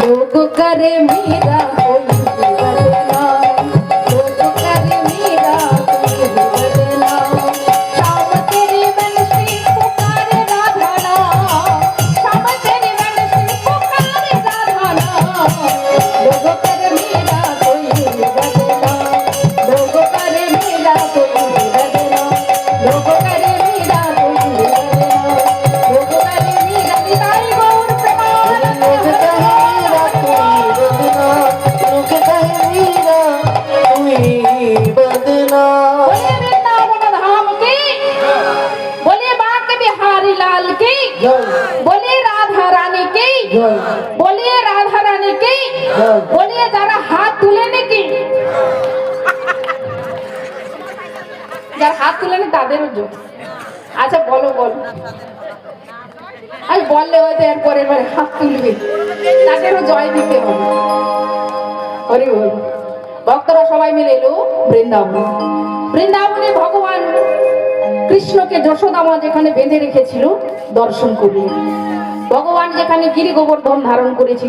लोग करे मीरा कोई बदना, लोग करे मीरा कोई बदना, शाम तेरी बंसी पुकारे राधा नाम, शाम तेरी बंसी पुकारे राधा नाम, लोग करे मीरा कोई बदना, लोग करे मीरा कोई बदना, लोग करे मीरा कोई बदना, लोग करे मीरा निताई गौर प्रमाण बदना। बोले वृंदावन धाम की, बोले बांके बिहारी लाल की, बोले राधा रानी की, बोले राधा रानी की, बोले जरा हाथ তুলেনে কি, যারা হাত তুলেনে তাদেরও জয়। আচ্ছা বলো বলো, আজ বললে হয়তো এর পরের বারে হাত তুলবে, তাদেরও জয় দিতে হবে। হরি বল। ভক্তরা সবাই মিলে এলো বৃন্দাবন। বৃন্দাবনে ভগবান কৃষ্ণকে যশোদা মা যেখানে বেঁধে রেখেছিল দর্শন করলেন। ভগবান যেখানে গিরি গোবর্ধন ধারণ করেছিল